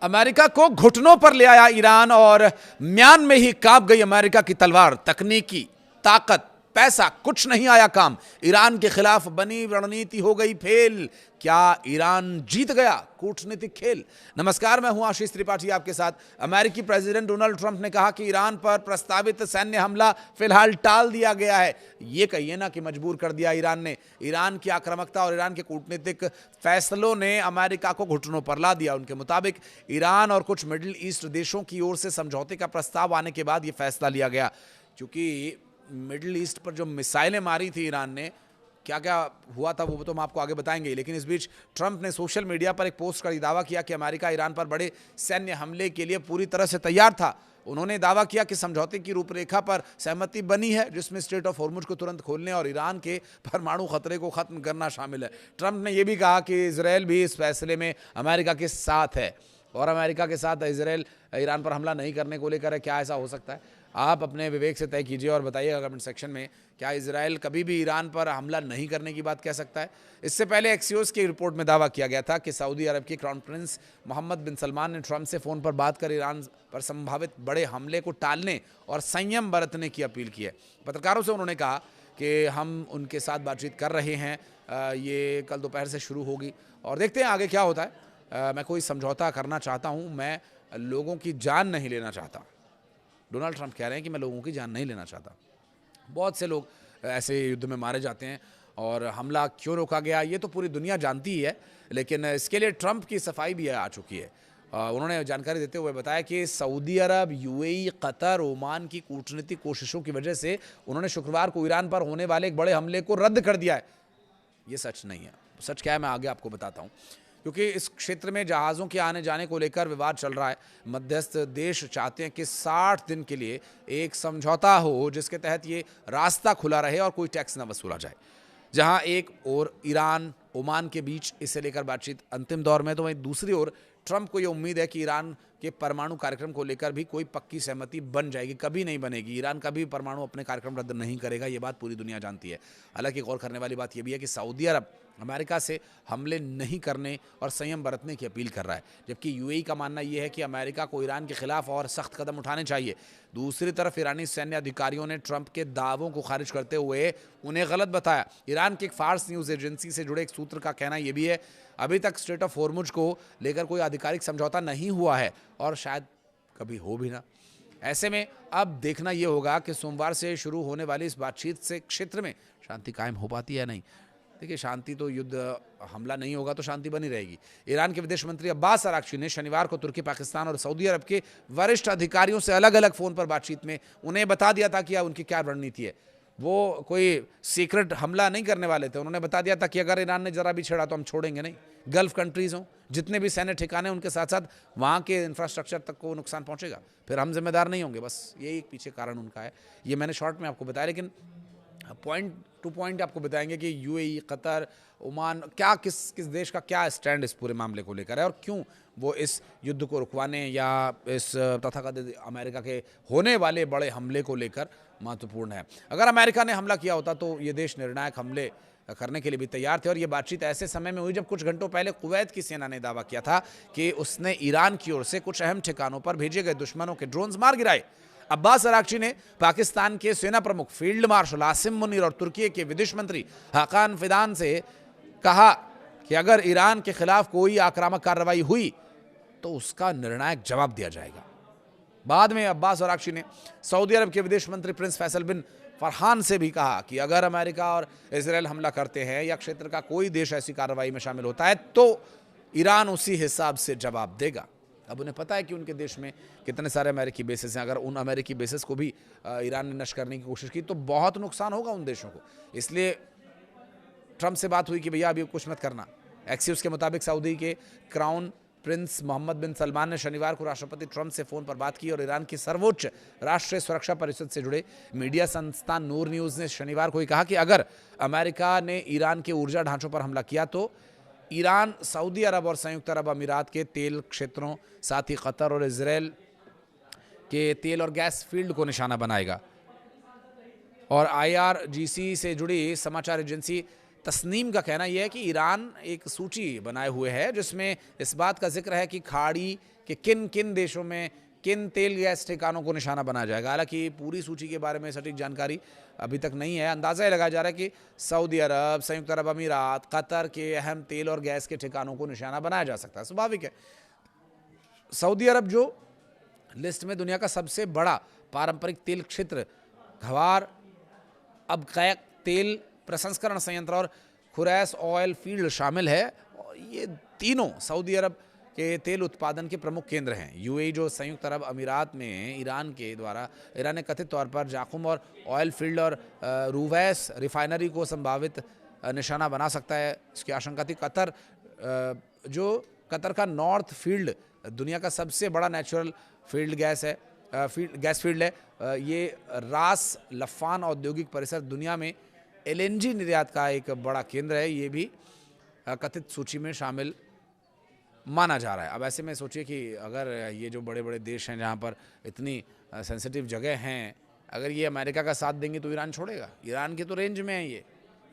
America को घुटनों पर ले आया ईरान और म्यान में ही कांप गई अमेरिका की तलवार। तकनीकी ताकत, पैसा, कुछ नहीं आया काम। ईरान के खिलाफ बनी रणनीति हो गई फेल। क्या ईरान जीत गया कूटनीतिक खेल? नमस्कार, मैं हूं आशीष त्रिपाठी आपके साथ। अमेरिकी प्रेसिडेंट डोनाल्ड ट्रंप ने कहा कि ईरान पर प्रस्तावित सैन्य हमला फिलहाल टाल दिया गया है। ये कहिए ना कि मजबूर कर दिया ईरान ने। ईरान की आक्रामकता और ईरान के कूटनीतिक फैसलों ने अमेरिका को घुटनों पर ला दिया। उनके मुताबिक ईरान और कुछ मिडिल ईस्ट देशों की ओर से समझौते का प्रस्ताव आने के बाद यह फैसला लिया गया। क्योंकि मिडिल ईस्ट पर जो मिसाइलें मारी थी ईरान ने, क्या क्या हुआ था वो तो हम आपको आगे बताएंगे। लेकिन इस बीच ट्रंप ने सोशल मीडिया पर एक पोस्ट कर दावा किया कि अमेरिका ईरान पर बड़े सैन्य हमले के लिए पूरी तरह से तैयार था। उन्होंने दावा किया कि समझौते की रूपरेखा पर सहमति बनी है, जिसमें स्ट्रेट ऑफ हॉर्मुज को तुरंत खोलने और ईरान के परमाणु खतरे को खत्म करना शामिल है। ट्रंप ने यह भी कहा कि इजरायल भी इस फैसले में अमेरिका के साथ है और अमेरिका के साथ इजरायल ईरान पर हमला नहीं करने को लेकर है। क्या ऐसा हो सकता है? आप अपने विवेक से तय कीजिए और बताइएगा कमेंट सेक्शन में, क्या इजरायल कभी भी ईरान पर हमला नहीं करने की बात कह सकता है? इससे पहले एक्सियोस की रिपोर्ट में दावा किया गया था कि सऊदी अरब के क्राउन प्रिंस मोहम्मद बिन सलमान ने ट्रंप से फ़ोन पर बात कर ईरान पर संभावित बड़े हमले को टालने और संयम बरतने की अपील की है। पत्रकारों से उन्होंने कहा कि हम उनके साथ बातचीत कर रहे हैं, ये कल दोपहर से शुरू होगी और देखते हैं आगे क्या होता है। मैं कोई समझौता करना चाहता हूँ, मैं लोगों की जान नहीं लेना चाहता। डोनाल्ड ट्रंप कह रहे हैं कि मैं लोगों की जान नहीं लेना चाहता। बहुत से लोग ऐसे युद्ध में मारे जाते हैं और हमला क्यों रोका गया ये तो पूरी दुनिया जानती ही है, लेकिन इसके लिए ट्रंप की सफाई भी आ चुकी है। उन्होंने जानकारी देते हुए बताया कि सऊदी अरब, यूएई, कतर, ओमान की कूटनीतिक कोशिशों की वजह से उन्होंने शुक्रवार को ईरान पर होने वाले एक बड़े हमले को रद्द कर दिया है। ये सच नहीं है। सच क्या है मैं आगे आपको बताता हूँ, क्योंकि इस क्षेत्र में जहाज़ों के आने जाने को लेकर विवाद चल रहा है। मध्यस्थ देश चाहते हैं कि 60 दिन के लिए एक समझौता हो जिसके तहत ये रास्ता खुला रहे और कोई टैक्स न वसूला जाए। जहां एक और ईरान, ओमान के बीच इसे लेकर बातचीत अंतिम दौर में, तो वहीं दूसरी ओर ट्रंप को ये उम्मीद है कि ईरान के परमाणु कार्यक्रम को लेकर भी कोई पक्की सहमति बन जाएगी। कभी नहीं बनेगी। ईरान कभी परमाणु अपने कार्यक्रम रद्द नहीं करेगा, ये बात पूरी दुनिया जानती है। हालांकि गौर करने वाली बात यह भी है कि सऊदी अरब अमेरिका से हमले नहीं करने और संयम बरतने की अपील कर रहा है, जबकि यूएई का मानना यह है कि अमेरिका को ईरान के खिलाफ और सख्त कदम उठाने चाहिए। दूसरी तरफ ईरानी सैन्य अधिकारियों ने ट्रंप के दावों को खारिज करते हुए उन्हें गलत बताया। ईरान की एक फार्स न्यूज़ एजेंसी से जुड़े एक सूत्र का कहना यह भी है, अभी तक स्ट्रेट ऑफ हॉर्मुज को लेकर कोई आधिकारिक समझौता नहीं हुआ है और शायद कभी हो भी ना। ऐसे में अब देखना यह होगा कि सोमवार से शुरू होने वाली इस बातचीत से क्षेत्र में शांति कायम हो पाती है या नहीं। देखिए, शांति तो युद्ध, हमला नहीं होगा तो शांति बनी रहेगी। ईरान के विदेश मंत्री अब्बास अराक्ची ने शनिवार को तुर्की, पाकिस्तान और सऊदी अरब के वरिष्ठ अधिकारियों से अलग अलग फ़ोन पर बातचीत में उन्हें बता दिया था कि उनकी क्या रणनीति है। वो कोई सीक्रेट हमला नहीं करने वाले थे। उन्होंने बता दिया था कि अगर ईरान ने जरा भी छेड़ा तो हम छोड़ेंगे नहीं। गल्फ कंट्रीज़ हों, जितने भी सैन्य ठिकाने, उनके साथ साथ वहाँ के इंफ्रास्ट्रक्चर तक को नुकसान पहुँचेगा, फिर हम जिम्मेदार नहीं होंगे। बस यही एक पीछे कारण उनका है। ये मैंने शॉर्ट में आपको बताया, लेकिन पॉइंट टू पॉइंट आपको बताएंगे कि यूएई, कतर, ओमान, क्या किस देश का क्या स्टैंड इस पूरे मामले को लेकर है और क्यों वो इस युद्ध को रुकवाने या इस तथाकथित अमेरिका के होने वाले बड़े हमले को लेकर महत्वपूर्ण है। अगर अमेरिका ने हमला किया होता तो ये देश निर्णायक हमले करने के लिए भी तैयार थे और ये बातचीत ऐसे समय में हुई जब कुछ घंटों पहले कुवैत की सेना ने दावा किया था कि उसने ईरान की ओर से कुछ अहम ठिकानों पर भेजे गए दुश्मनों के ड्रोन्स मार गिराए। अब्बास अराक्ची ने पाकिस्तान के सेना प्रमुख फील्ड मार्शल आसिम मुनीर और तुर्की के विदेश मंत्री हाकान फिदान से कहा कि अगर ईरान के खिलाफ कोई आक्रामक कार्रवाई हुई तो उसका निर्णायक जवाब दिया जाएगा। बाद में अब्बास अराक्ची ने सऊदी अरब के विदेश मंत्री प्रिंस फैसल बिन फरहान से भी कहा कि अगर अमेरिका और इजरायल हमला करते हैं या क्षेत्र का कोई देश ऐसी कार्रवाई में शामिल होता है तो ईरान उसी हिसाब से जवाब देगा। अब उन्हें पता है कि उनके देश में कितने सारे अमेरिकी बेसेस हैं। अगर उन अमेरिकी बेसेस को भी ईरान ने नष्ट करने की कोशिश की तो बहुत नुकसान होगा उन देशों को। इसलिए ट्रंप से बात हुई कि भैया अभी कुछ मत करना। एक्सियोस के मुताबिक सऊदी के क्राउन प्रिंस मोहम्मद बिन सलमान ने शनिवार को राष्ट्रपति ट्रंप से फ़ोन पर बात की और ईरान की सर्वोच्च राष्ट्रीय सुरक्षा परिषद से जुड़े मीडिया संस्थान नूर न्यूज़ ने शनिवार को कहा कि अगर अमेरिका ने ईरान के ऊर्जा ढांचों पर हमला किया तो ईरान सऊदी अरब और संयुक्त अरब अमीरात के तेल क्षेत्रों, साथ ही कतर और इजराइल के तेल और गैस फील्ड को निशाना बनाएगा। और IRGC से जुड़ी समाचार एजेंसी तस्नीम का कहना यह है कि ईरान एक सूची बनाए हुए है जिसमें इस बात का जिक्र है कि खाड़ी के किन किन देशों में किन तेल गैस ठिकानों को निशाना बनाया जाएगा। हालांकि पूरी सूची के बारे में सटीक जानकारी अभी तक नहीं है। अंदाज़ा ये लगाया जा रहा है कि सऊदी अरब, संयुक्त अरब अमीरात, कतर के अहम तेल और गैस के ठिकानों को निशाना बनाया जा सकता है। स्वाभाविक है, सऊदी अरब जो लिस्ट में दुनिया का सबसे बड़ा पारंपरिक तेल क्षेत्र घवार, अबकैक तेल प्रसंस्करण संयंत्र और खुरैस ऑयल फील्ड शामिल है। और ये तीनों सऊदी अरब के तेल उत्पादन के प्रमुख केंद्र हैं। यूएई जो संयुक्त अरब अमीरात में ईरान ने कथित तौर पर जाकुम और ऑयल फील्ड और रूवैस रिफाइनरी को संभावित निशाना बना सकता है, इसकी आशंका थी। कतर का नॉर्थ फील्ड दुनिया का सबसे बड़ा नेचुरल फील्ड गैस फील्ड है। ये रास लफान औद्योगिक परिसर दुनिया में एलएनजी निर्यात का एक बड़ा केंद्र है। ये भी कथित सूची में शामिल माना जा रहा है। अब ऐसे में सोचिए कि अगर ये जो बड़े बड़े देश हैं जहाँ पर इतनी सेंसिटिव जगह हैं, अगर ये अमेरिका का साथ देंगे तो ईरान छोड़ेगा? ईरान की तो रेंज में है, ये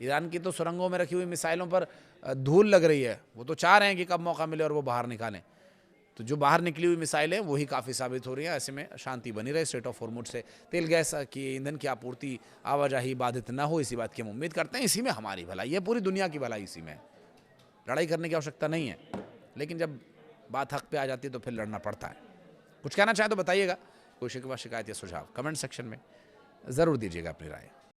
ईरान की तो सुरंगों में रखी हुई मिसाइलों पर धूल लग रही है। वो तो चाह रहे हैं कि कब मौका मिले और वो बाहर निकालें। तो जो बाहर निकली हुई मिसाइलें वही काफ़ी साबित हो रही हैं। ऐसे में शांति बनी रहे, स्ट्रेट ऑफ हॉर्मुज से तेल गैस की ईंधन की आपूर्ति आवाजाही बाधित न हो, इसी बात की हम उम्मीद करते हैं। इसी में हमारी भलाई है, पूरी दुनिया की भलाई इसी में है। लड़ाई करने की आवश्यकता नहीं है, लेकिन जब बात हक पे आ जाती है तो फिर लड़ना पड़ता है। कुछ कहना चाहे तो बताइएगा। कोई शिकवा, शिकायत या सुझाव कमेंट सेक्शन में ज़रूर दीजिएगा अपनी राय।